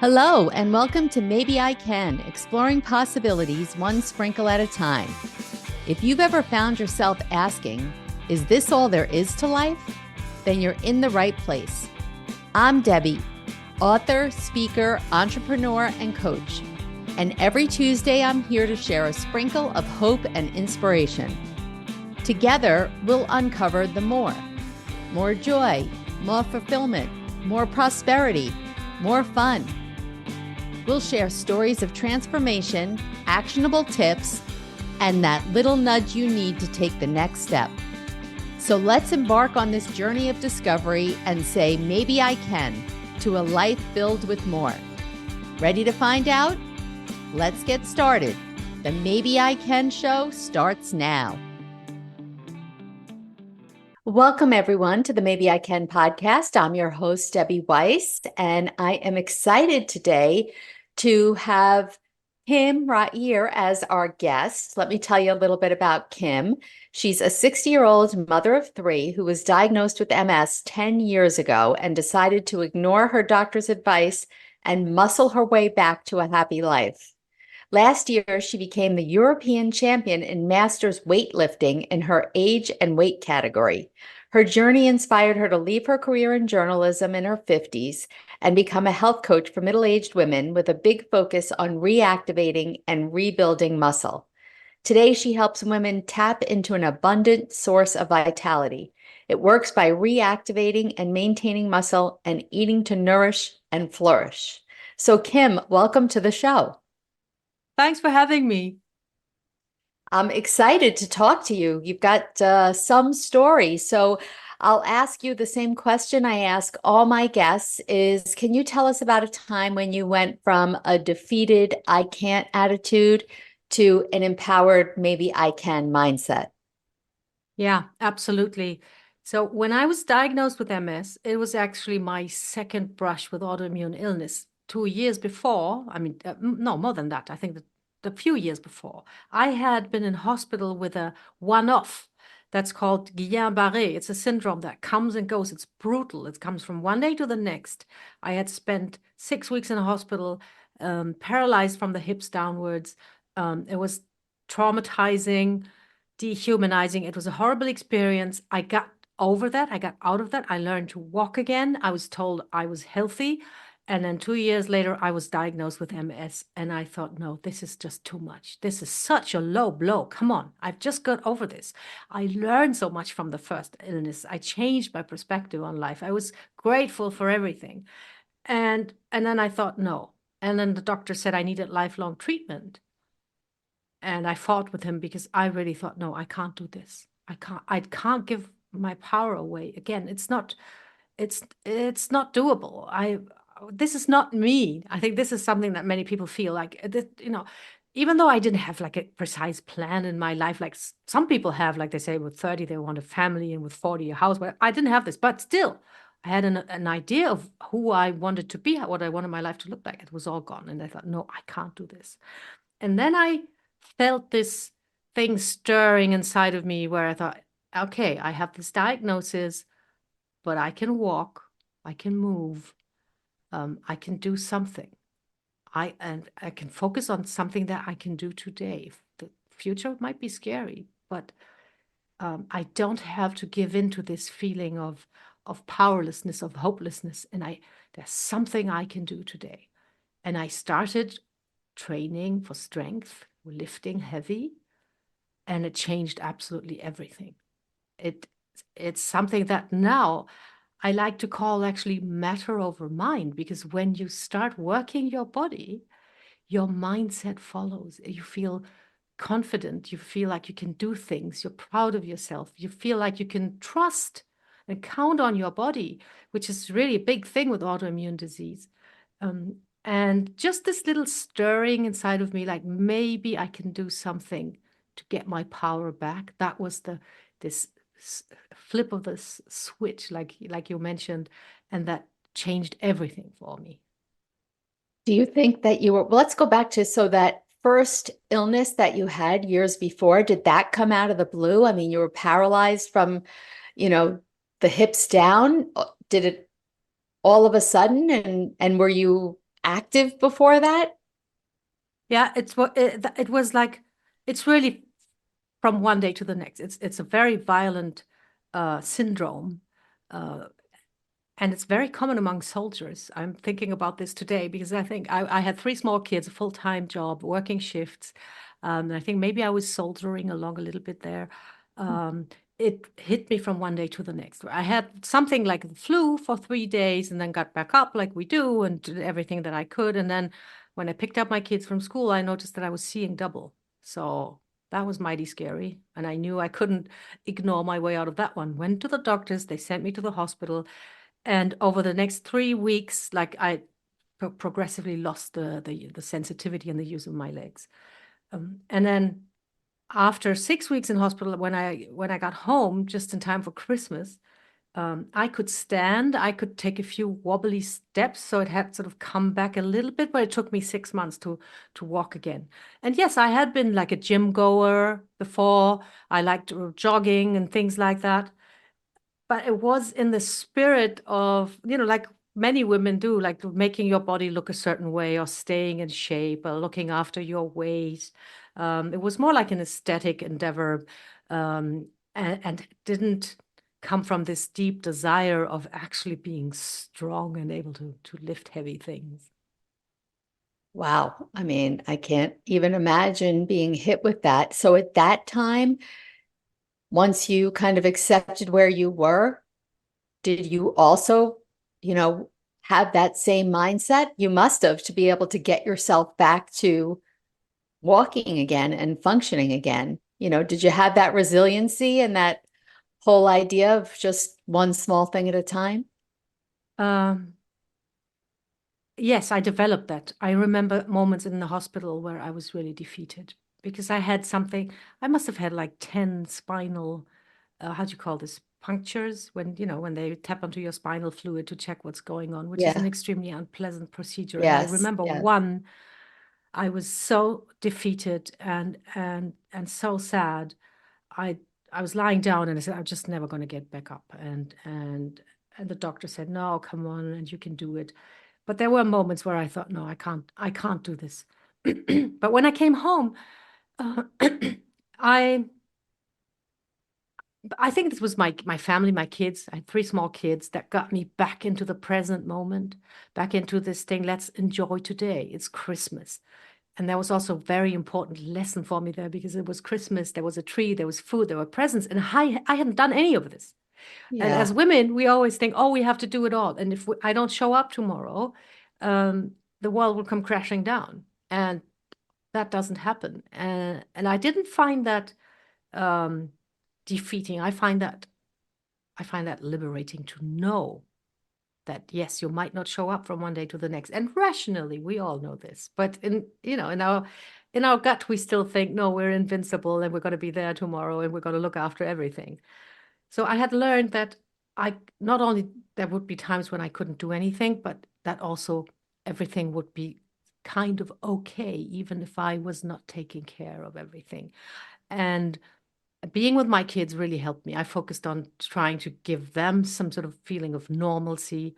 Hello, and welcome to Maybe I Can, exploring possibilities one sprinkle at a time. If you've ever found yourself asking, is this all there is to life? Then you're in the right place. I'm Debbie, author, speaker, entrepreneur, and coach. And every Tuesday, I'm here to share a sprinkle of hope and inspiration. Together, we'll uncover the more joy, more fulfillment, more prosperity, more fun. We'll share stories of transformation, actionable tips, and that little nudge you need to take the next step. So let's embark on this journey of discovery and say, maybe I can, to a life filled with more. Ready to find out? Let's get started. The Maybe I Can show starts now. Welcome, everyone, to the Maybe I Can podcast. I'm your host, Debbie Weiss, and I am excited today to have Kim Rahir as our guest. Let me tell you a little bit about Kim. She's a 60-year-old mother of three who was diagnosed with MS 10 years ago and decided to ignore her doctor's advice and muscle her way back to a happy life. Last year, she became the European champion in Masters Weightlifting in her age and weight category. Her journey inspired her to leave her career in journalism in her 50s and become a health coach for middle-aged women with a big focus on reactivating and rebuilding muscle. Today, she helps women tap into an abundant source of vitality. It works by reactivating and maintaining muscle and eating to nourish and flourish. So, Kim, welcome to the show. Thanks for having me. I'm excited to talk to you. You've got some story. So I'll ask you the same question I ask all my guests is, can you tell us about a time when you went from a defeated, I can't attitude to an empowered, maybe I can mindset? Yeah, absolutely. So when I was diagnosed with MS, it was actually my second brush with autoimmune illness. 2 years before, no, more than that. I think that a few years before, I had been in hospital with a one-off that's called Guillain-Barré. It's a syndrome that comes and goes. It's brutal. It comes from one day to the next. I had spent 6 weeks in a hospital, paralyzed from the hips downwards. It was traumatizing, dehumanizing. It was a horrible experience. I got over that. I got out of that. I learned to walk again. I was told I was healthy. And then 2 years later, I was diagnosed with MS. And I thought, no, this is just too much. This is such a low blow. Come on, I've just got over this. I learned so much from the first illness. I changed my perspective on life. I was grateful for everything. And then I thought, no. And then the doctor said I needed lifelong treatment. And I fought with him because I really thought, no, I can't do this. I can't give my power away. Again, it's not doable. This is not me. I think this is something that many people feel like, even though I didn't have like a precise plan in my life, like some people have, like they say with 30, they want a family, and with 40, a house. But I didn't have this, but still I had an idea of who I wanted to be, what I wanted my life to look like. It was all gone. And I thought, no, I can't do this. And then I felt this thing stirring inside of me where I thought, okay, I have this diagnosis, but I can walk, I can move, I can do something. I can focus on something that I can do today. The future might be scary, but I don't have to give in to this feeling of powerlessness, of hopelessness. And there's something I can do today. And I started training for strength, lifting heavy, and it changed absolutely everything. It's something that now I like to call actually matter over mind, because when you start working your body, your mindset follows. You feel confident. You feel like you can do things. You're proud of yourself. You feel like you can trust and count on your body, which is really a big thing with autoimmune disease. And just this little stirring inside of me, like maybe I can do something to get my power back. That was this flip of the switch, like you mentioned, and that changed everything for me. Do you think that well, let's go back to, so that first illness that you had years before, did that come out of the blue? I mean, you were paralyzed from, the hips down. Did it all of a sudden? And were you active before that? Yeah, it was like, it's really from one day to the next. It's a very violent syndrome, uh, and it's very common among soldiers. I'm thinking about this today because I think I had three small kids, a full-time job, working shifts. And I think maybe I was soldiering along a little bit there. Um, it hit me from one day to the next. I had something like the flu for 3 days and then got back up like we do and did everything that I could. And then when I picked up my kids from school, I noticed that I was seeing double. So that was mighty scary. And I knew I couldn't ignore my way out of that one. Went to the doctors, they sent me to the hospital. And over the next 3 weeks, like I progressively lost the sensitivity and the use of my legs. And then after 6 weeks in hospital, when I got home just in time for Christmas, I could stand. I could take a few wobbly steps, so it had sort of come back a little bit, but it took me 6 months to walk again. And yes, I had been like a gym goer before. I liked jogging and things like that, but it was in the spirit of, like many women do, like making your body look a certain way or staying in shape or looking after your weight. It was more like an aesthetic endeavor, and didn't come from this deep desire of actually being strong and able to lift heavy things. Wow. I mean, I can't even imagine being hit with that. So at that time, once you kind of accepted where you were, did you also, you know, have that same mindset? You must have to be able to get yourself back to walking again and functioning again. Did you have that resiliency and that whole idea of just one small thing at a time? Um, Yes, I developed that. I remember moments in the hospital where I was really defeated because I had something, I must have had like 10 spinal, how do you call this? Punctures when they tap onto your spinal fluid to check what's going on, which is an Yeah. extremely unpleasant procedure. And I Yes. remember Yes. one, I was so defeated and so sad. I I was lying down and I said, I'm just never going to get back up. And the doctor said, no, come on, and you can do it. But there were moments where I thought, no, I can't do this. But when I came home, uh, I I think this was my family, my kids. I had three small kids that got me back into the present moment, back into this thing. Let's enjoy today. It's Christmas. And that was also a very important lesson for me there because it was Christmas. There was a tree, there was food, there were presents, and I hadn't done any of this. And as Yeah. women, we always think, oh, we have to do it all. And if I don't show up tomorrow, um, the world will come crashing down. And that doesn't happen. And I didn't find that um, defeating. I find that liberating to know that yes, you might not show up from one day to the next. And rationally, we all know this. But in our gut, we still think, no, we're invincible and we're going to be there tomorrow and we're going to look after everything. So I had learned that I not only there would be times when I couldn't do anything, but that also everything would be kind of okay, even if I was not taking care of everything. And being with my kids really helped me. I focused on trying to give them some sort of feeling of normalcy.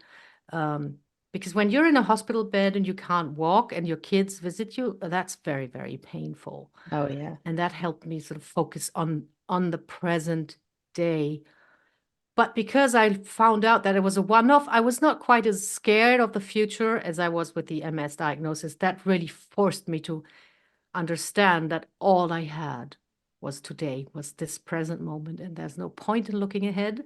Um, because when you're in a hospital bed and you can't walk and your kids visit you, that's very, very painful. Oh, yeah. And that helped me sort of focus on the present day. But because I found out that it was a one-off, I was not quite as scared of the future as I was with the MS diagnosis. That really forced me to understand that all I had was today, was this present moment. And there's no point in looking ahead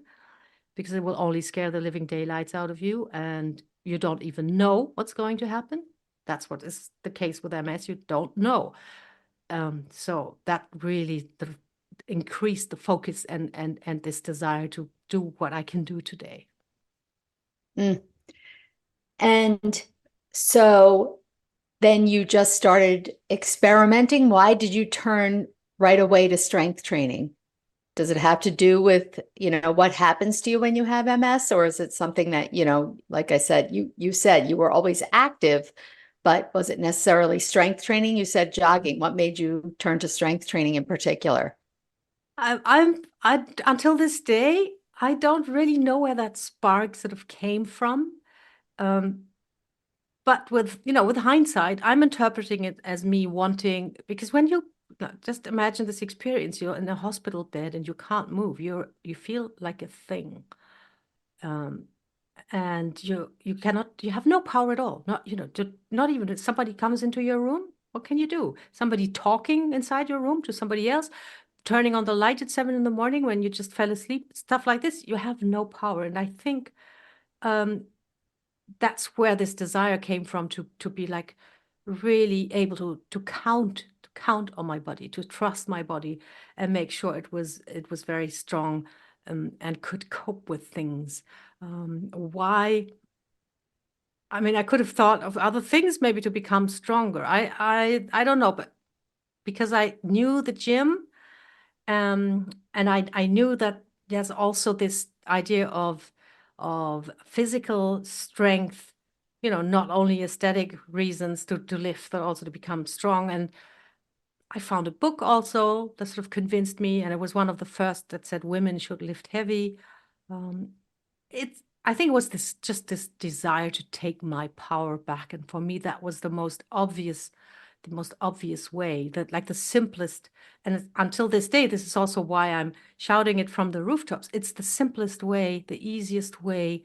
because it will only scare the living daylights out of you. And you don't even know what's going to happen. That's what is the case with MS. You don't know. So that really increased the focus and this desire to do what I can do today. Mm. And so then you just started experimenting. Why did you turn right away to strength training? Does it have to do with, what happens to you when you have MS, or is it something that, like I said, you said you were always active, but was it necessarily strength training? You said jogging. What made you turn to strength training in particular? I until this day, I don't really know where that spark sort of came from. Um, but with hindsight, I'm interpreting it as me wanting, because when you just imagine this experience, you're in a hospital bed and you can't move. You feel like a thing. And you have no power at all. Not even if somebody comes into your room, what can you do? Somebody talking inside your room to somebody else, turning on the light at 7 in the morning when you just fell asleep, stuff like this, you have no power. And I think that's where this desire came from, to be like really able to count on my body, to trust my body and make sure it was very strong, and could cope with things. Why? I mean, I could have thought of other things maybe to become stronger. I don't know, but because I knew the gym, and I knew that there's also this idea of physical strength, not only aesthetic reasons to lift, but also to become strong. And I found a book also that sort of convinced me, and it was one of the first that said women should lift heavy. I think it was this desire to take my power back. And for me, that was the most obvious way, that like the simplest. And until this day, this is also why I'm shouting it from the rooftops. It's the simplest way, the easiest way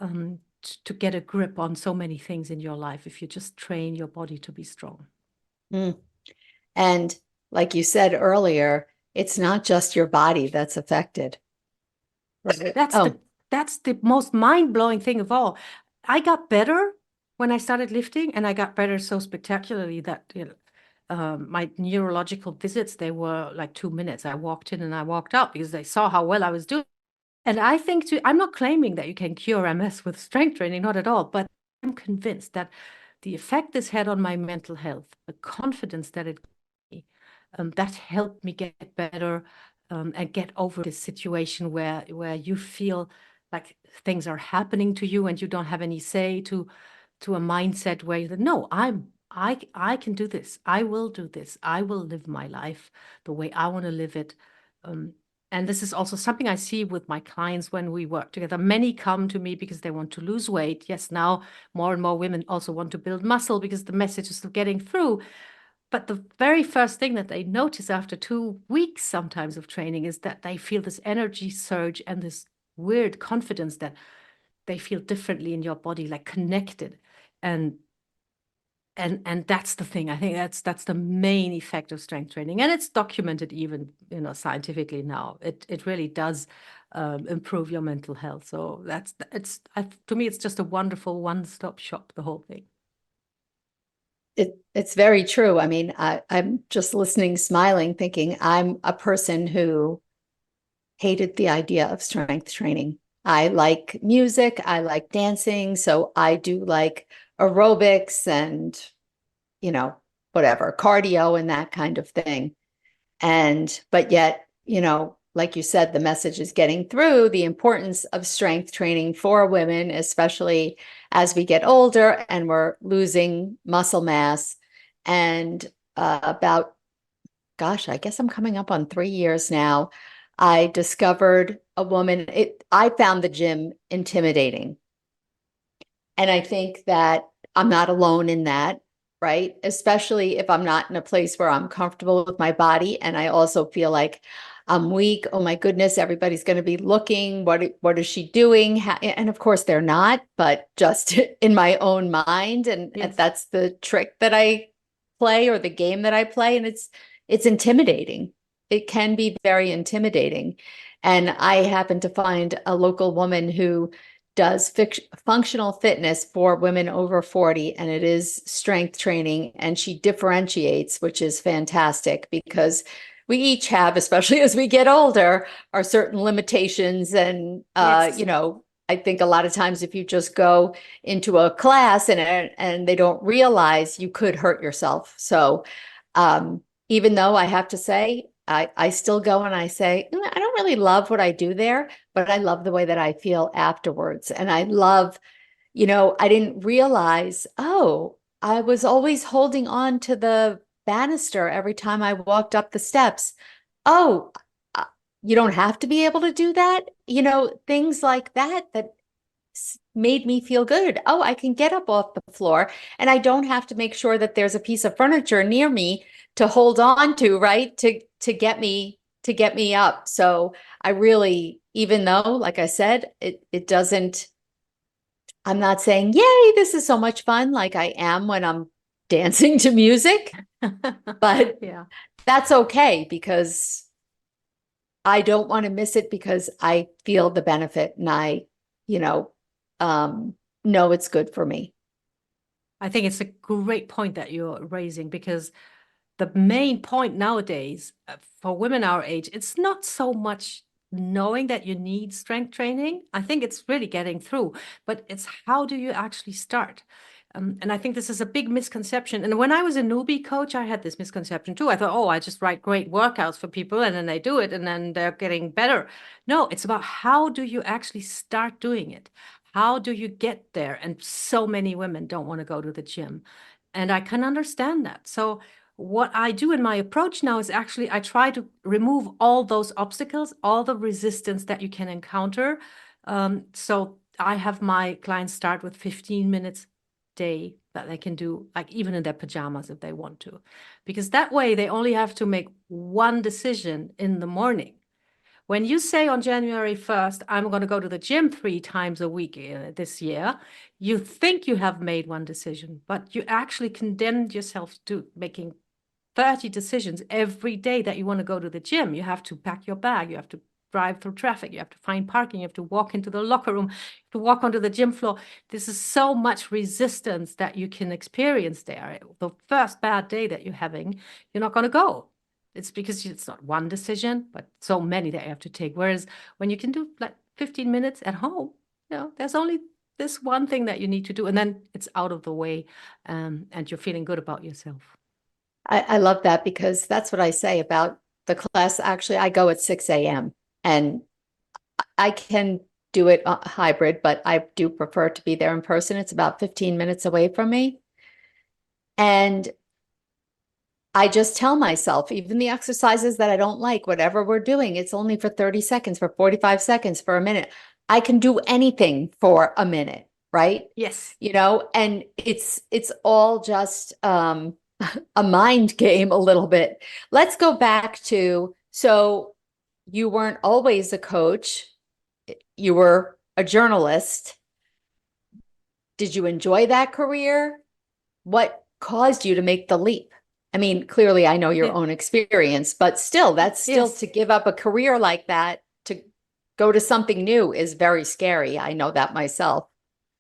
to get a grip on so many things in your life, if you just train your body to be strong. Mm. And like you said earlier, it's not just your body that's affected. Right. That's the most mind-blowing thing of all. I got better when I started lifting, and I got better so spectacularly that my neurological visits, they were like 2 minutes. I walked in and I walked out because they saw how well I was doing. And I think I'm not claiming that you can cure MS with strength training, not at all, but I'm convinced that the effect this had on my mental health, the confidence that it gave me, that helped me get better, and get over this situation where you feel like things are happening to you and you don't have any say, to a mindset where you think, no, I can do this. I will do this. I will live my life the way I want to live it. And this is also something I see with my clients when we work together. Many come to me because they want to lose weight. Yes, now more and more women also want to build muscle because the message is still getting through. But the very first thing that they notice after 2 weeks sometimes of training is that they feel this energy surge and this weird confidence that they feel differently in your body, like connected. And that's the thing. I think that's the main effect of strength training, and it's documented even scientifically now. It really does improve your mental health. So to me, it's just a wonderful one-stop shop, the whole thing. It's very true. I mean, I'm just listening, smiling, thinking I'm a person who hated the idea of strength training. I like music, I like dancing, so I do like aerobics and, whatever, cardio and that kind of thing. But yet, like you said, the message is getting through, the importance of strength training for women, especially as we get older and we're losing muscle mass. And I guess I'm coming up on 3 years now, I discovered a woman. I found the gym intimidating. And I think that I'm not alone in that, right? Especially if I'm not in a place where I'm comfortable with my body. And I also feel like I'm weak. Oh my goodness, everybody's going to be looking. What is she doing? And of course they're not, but just in my own mind. And Yes. that's the trick that I play, or the game that I play. And it's intimidating. It can be very intimidating. And I happen to find a local woman who does functional fitness for women over 40, and it is strength training, and she differentiates, which is fantastic, because we each have, especially as we get older, our certain limitations. And Yes. I think a lot of times if you just go into a class and they don't realize, you could hurt yourself. So even though I have to say, I still go and I say, I don't really love what I do there, but I love the way that I feel afterwards. And I love, I didn't realize, I was always holding on to the banister every time I walked up the steps. Oh, you don't have to be able to do that. Things like that made me feel good. Oh, I can get up off the floor and I don't have to make sure that there's a piece of furniture near me to hold on to, right? To get me up. So I really, even though, like I said, it doesn't, I'm not saying, yay, this is so much fun, like I am when I'm dancing to music, but Yeah. that's okay because I don't want to miss it because I feel the benefit and you know, um, know it's good for me. I think it's a great point that you're raising because the main point nowadays for women our age, it's not so much knowing that you need strength training. I think it's really getting through, but it's how do you actually start? And I think this is a big misconception. And when I was a newbie coach, I had this misconception too. I thought, oh, I just write great workouts for people and then they do it and then they're getting better. No, it's about how do you actually start doing it? How do you get there? And so many women don't want to go to the gym. And I can understand that. So what I do in my approach now is actually I try to remove all those obstacles, all the resistance that you can encounter. So I have my clients start with 15 minutes day that they can do, like even in their pajamas if they want to, because that way they only have to make one decision in the morning. When you say on January 1st, I'm going to go to the gym 3 times a week this year, you think you have made one decision, but you actually condemned yourself to making 30 decisions every day that you want to go to the gym. You have to pack your bag. You have to drive through traffic. You have to find parking. You have to walk into the locker room, to walk onto the gym floor. This is so much resistance that you can experience there. The first bad day that you're having, you're not going to go. It's because it's not one decision, but so many that you have to take. Whereas when you can do like 15 minutes at home, there's only this one thing that you need to do, and then it's out of the way, and you're feeling good about yourself. I love that because that's what I say about the class. Actually, I go at 6 a.m. and I can do it hybrid, but I do prefer to be there in person. It's about 15 minutes away from me. And I just tell myself, even the exercises that I don't like, whatever we're doing, it's only for 30 seconds, for 45 seconds, for a minute. I can do anything for a minute, right? Yes. And it's all just a mind game a little bit. Let's go back to, so you weren't always a coach, you were a journalist. Did you enjoy that career? What caused you to make the leap? I mean, clearly I know your Yeah. own experience, but still, that's still Yes. to give up a career like that to go to something new is very scary. I know that myself.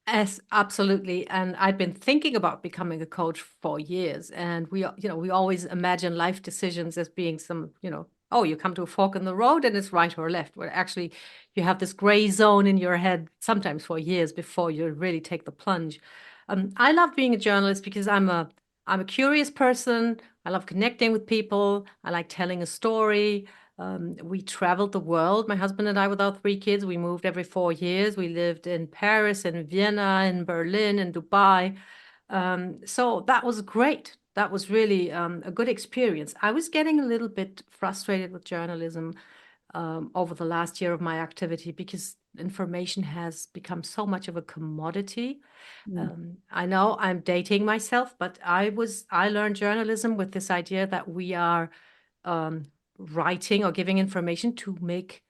Yes, absolutely. And I'd been thinking about becoming a coach for years. And we always imagine life decisions as being some, oh, you come to a fork in the road and it's right or left, where actually you have this gray zone in your head sometimes for years before you really take the plunge. I love being a journalist because I'm a curious person. I love connecting with people. I like telling a story. We traveled the world, my husband and I, with our 3 kids. We moved every 4 years. We lived in Paris and Vienna, in Berlin and Dubai. So that was great. That was really a good experience. I was getting a little bit frustrated with journalism over the last year of my activity because information has become so much of a commodity. Mm. I know I'm dating myself, but I learned journalism with this idea that we are writing or giving information to make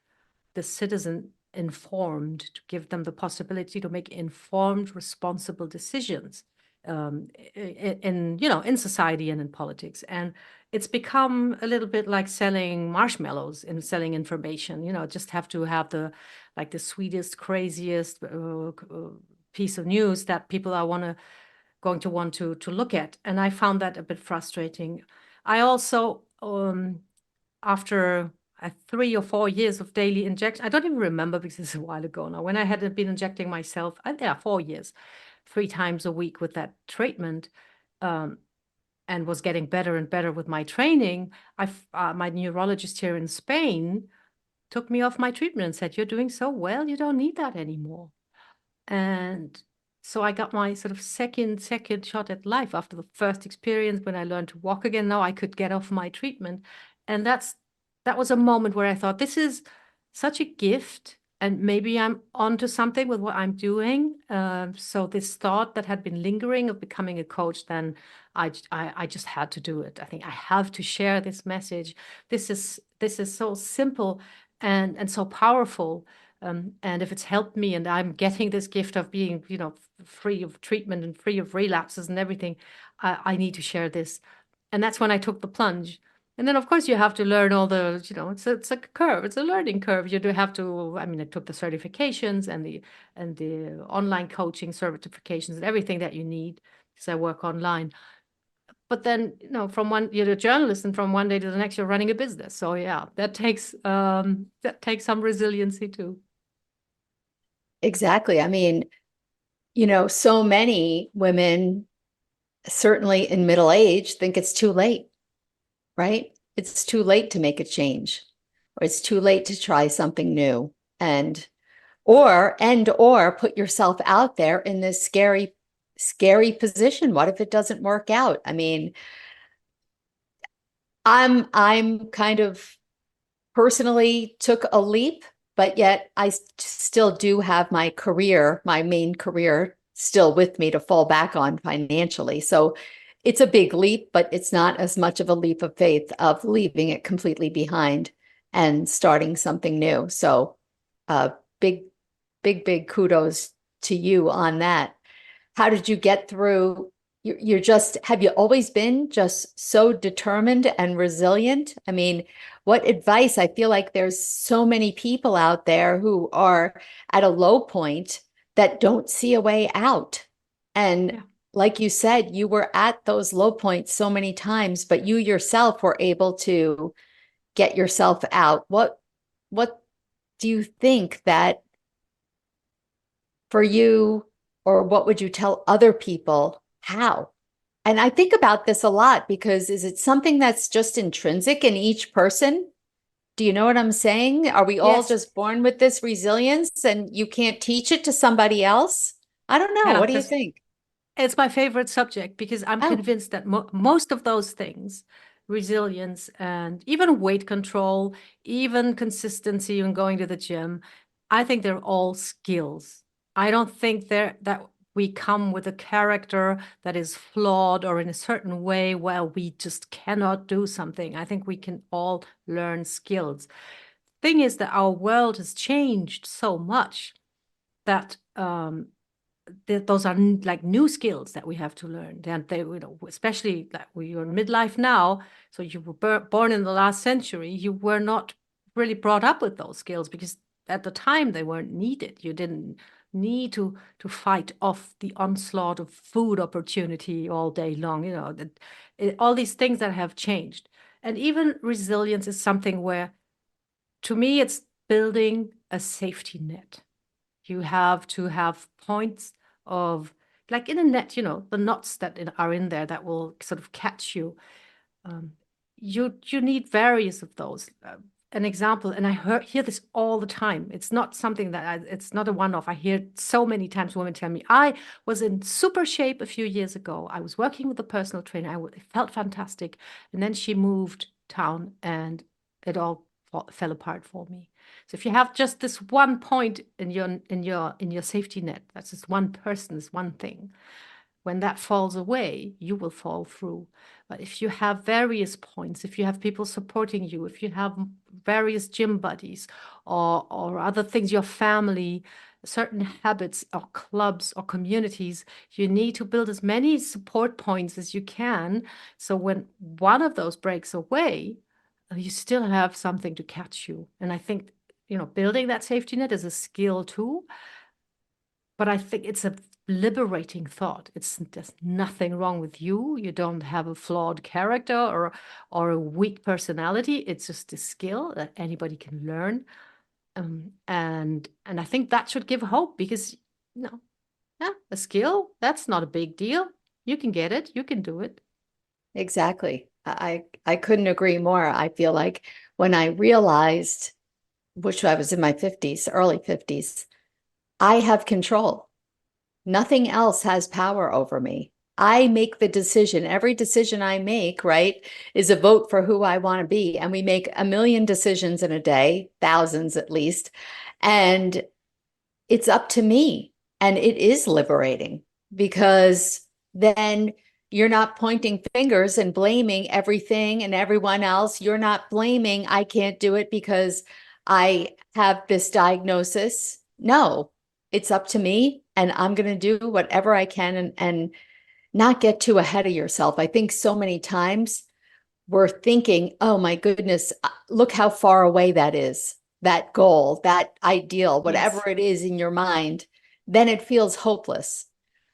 the citizen informed, to give them the possibility to make informed, responsible decisions in society and in politics. And it's become a little bit like selling marshmallows and selling information. Just have to have the sweetest, craziest piece of news that people are going to want to look at. And I found that a bit frustrating. I also after 3 or 4 years of daily injection. I don't even remember because it's a while ago now. When I had been injecting myself, 4 years, 3 times a week with that treatment, and was getting better and better with my training, my neurologist here in Spain took me off my treatment and said, "You're doing so well, you don't need that anymore." And so I got my sort of second shot at life after the first experience when I learned to walk again. Now I could get off my treatment. And that was a moment where I thought, this is such a gift. and maybe I'm onto something with what I'm doing. So this thought that had been lingering of becoming a coach, then I just had to do it. I think I have to share this message. This is so simple and so powerful. And if it's helped me, and I'm getting this gift of being, free of treatment and free of relapses and everything, I need to share this. And that's when I took the plunge. And then, of course, you have to learn all the, it's a curve. It's a learning curve. You do have to. I mean, I took the certifications and the online coaching certifications and everything that you need, because I work online. But then, from you're a journalist, and from one day to the next, you're running a business. So yeah, that takes some resiliency too. Exactly. I mean, so many women, certainly in middle age, think it's too late, right? It's too late to make a change, or it's too late to try something new, or put yourself out there in this scary position. What if it doesn't work out? I mean, I'm kind of personally took a leap, but yet I still do have my main career still with me to fall back on financially. So it's a big leap, but it's not as much of a leap of faith of leaving it completely behind and starting something new. So big, big kudos to you on that. How did you get through? Have you always been just so determined and resilient? I mean, what advice? I feel like there's so many people out there who are at a low point that don't see a way out. And Yeah. like you said, you were at those low points so many times, but you yourself were able to get yourself out. What do you think that for you, or what would you tell other people how? And I think about this a lot because is it something that's just intrinsic in each person? Do you know what I'm saying? Are we all Yes. just born with this resilience and you can't teach it to somebody else? I don't know. Yeah. What do you think? It's my favorite subject, because I'm Oh, convinced that most of those things, resilience and even weight control, even consistency and going to the gym, I think they're all skills. I don't think that we come with a character that is flawed or in a certain way where we just cannot do something. I think we can all learn skills. Thing is that our world has changed so much that those are like new skills that we have to learn. And they, especially like you're in midlife now, so you were born in the last century, you were not really brought up with those skills, because at the time they weren't needed. You didn't need to fight off the onslaught of food opportunity all day long. All these things that have changed. And even resilience is something where, to me, it's building a safety net. You have to have points of, like in a net, the knots that are in there that will sort of catch you. You need various of those. An example, and I hear this all the time. It's not something it's not a one-off. I hear so many times women tell me, I was in super shape a few years ago. I was working with a personal trainer. I felt fantastic. And then she moved town and it all fell apart for me. So if you have just this one point in your safety net, that's just one person, this one thing. When that falls away, you will fall through. But if you have various points, if you have people supporting you, if you have various gym buddies or other things, your family, certain habits or clubs or communities, you need to build as many support points as you can. So when one of those breaks away, you still have something to catch you. And I think, building that safety net is a skill too. But I think it's a liberating thought. There's nothing wrong with you. You don't have a flawed character or a weak personality. It's just a skill that anybody can learn. And I think that should give hope, because a skill, that's not a big deal. You can get it. You can do it. exactly. I couldn't agree more. I feel like when I realized, which I was in my 50s, early 50s, I have control. Nothing else has power over me. I make the decision. Every decision I make, right, is a vote for who I want to be. And we make a million decisions in a day, thousands at least. And it's up to me. And it is liberating because then you're not pointing fingers and blaming everything and everyone else. You're not blaming, I can't do it because I have this diagnosis. No, it's up to me. And I'm going to do whatever I can and not get too ahead of yourself. I think so many times we're thinking, oh my goodness, look how far away that is, that goal, that ideal, whatever Yes. it is in your mind, then it feels hopeless.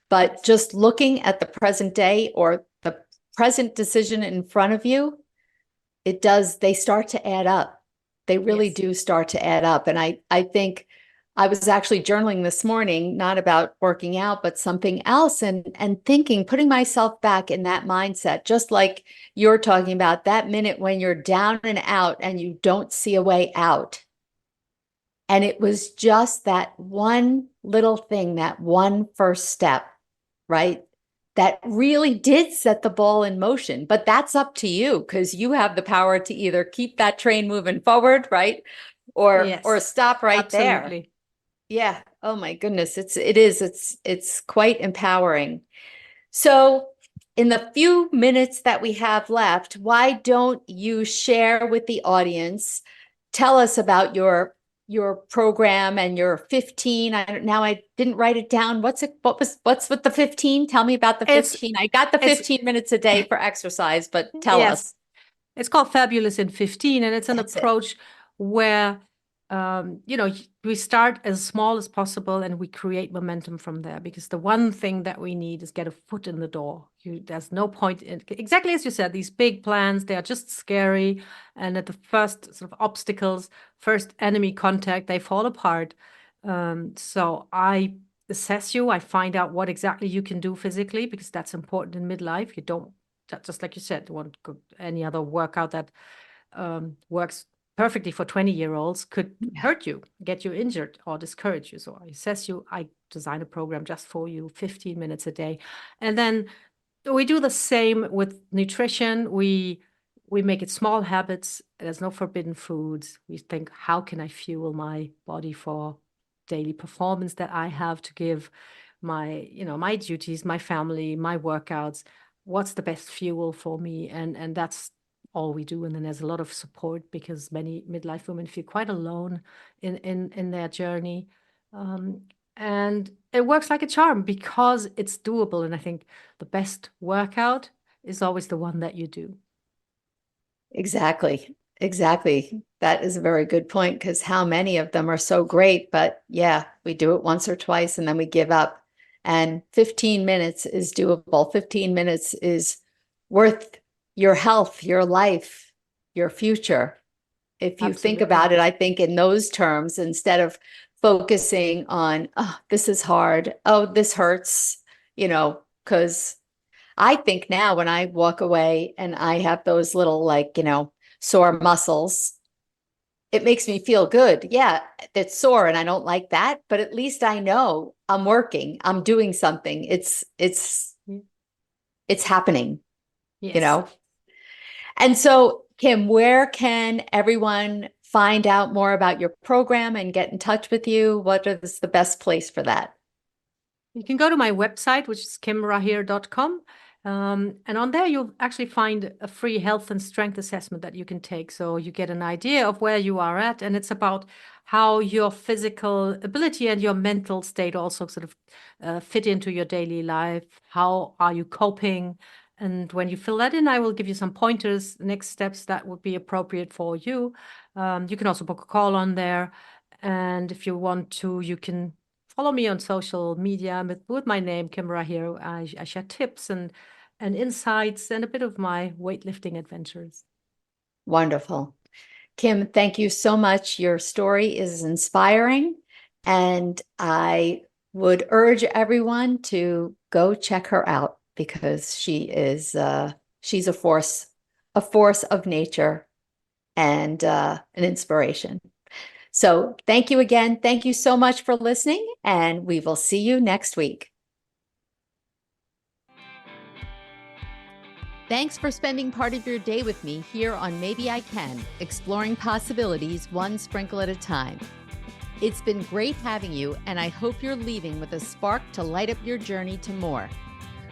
But Yes. just looking at the present day or the present decision in front of you, they start to add up. They really Yes. do start to add up. And I think I was actually journaling this morning, not about working out, but something else, and thinking, putting myself back in that mindset, just like you're talking about that minute when you're down and out and you don't see a way out. And it was just that one little thing, that one first step, right? That really did set the ball in motion. But that's up to you because you have the power to either keep that train moving forward, right? Or Yes. stop right there. Absolutely. Yeah. Oh my goodness. It's quite empowering. So in the few minutes that we have left, why don't you share with the audience? Tell us about your program and your 15. Now I didn't write it down. What's with the 15? Tell me about the It's 15. I got the it's 15 minutes a day for exercise, but tell yes. us. It's called Fabulous in 15, and it's an That's it. approach where we start as small as possible and we create momentum from there, because the one thing that we need is get a foot in the door. There's no point in, exactly as you said, these big plans, they are just scary, and at the first sort of obstacles, first enemy contact, they fall apart. So I assess you, I find out what exactly you can do physically, because that's important in midlife. You don't, just like you said, want any other workout that works perfectly for 20-year-olds could hurt you, get you injured, or discourage you. So I assess you, I design a program just for you, 15 minutes a day. And then we do the same with nutrition. We make it small habits. There's no forbidden foods. We think, how can I fuel my body for daily performance that I have to give, my duties, my family, my workouts? What's the best fuel for me? And that's all we do. And then there's a lot of support, because many midlife women feel quite alone in their journey. And it works like a charm because it's doable. And I think the best workout is always the one that you do. Exactly. Exactly. That is a very good point, because how many of them are so great, but yeah, we do it once or twice and then we give up. And 15 minutes is doable. 15 minutes is worth your health, your life, your future. If you think Absolutely. about it, I think in those terms, instead of focusing on, oh, this is hard, oh, this hurts, because I think now when I walk away and I have those little, like, sore muscles, it makes me feel good. Yeah, it's sore and I don't like that, but at least I know I'm working, I'm doing something. It's happening, you Yes. know? And so, Kim, where can everyone find out more about your program and get in touch with you? What is the best place for that? You can go to my website, which is kimrahir.com. And on there, you'll actually find a free health and strength assessment that you can take. So you get an idea of where you are at. And it's about how your physical ability and your mental state also sort of fit into your daily life. How are you coping? And when you fill that in, I will give you some pointers, next steps that would be appropriate for you. You can also book a call on there. And if you want to, you can follow me on social media with my name, Kim Rahir. I share tips and insights and a bit of my weightlifting adventures. Wonderful. Kim, thank you so much. Your story is inspiring, and I would urge everyone to go check her out because she's a force of nature and an inspiration. So thank you again. Thank you so much for listening, and we will see you next week. Thanks for spending part of your day with me here on Maybe I Can, exploring possibilities one sprinkle at a time. It's been great having you, and I hope you're leaving with a spark to light up your journey to more.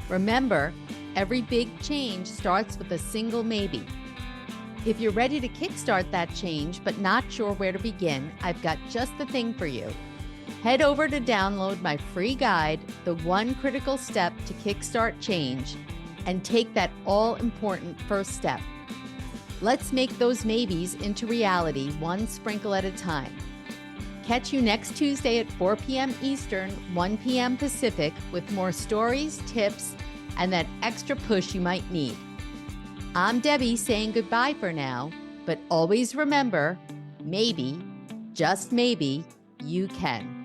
Remember, every big change starts with a single maybe. If you're ready to kickstart that change but not sure where to begin, I've got just the thing for you. Head over to download my free guide, The One Critical Step to Kickstart Change, and take that all-important first step. Let's make those maybes into reality one sprinkle at a time. Catch you next Tuesday at 4 p.m. Eastern, 1 p.m. Pacific with more stories, tips, and that extra push you might need. I'm Debbie saying goodbye for now, but always remember, maybe, just maybe, you can.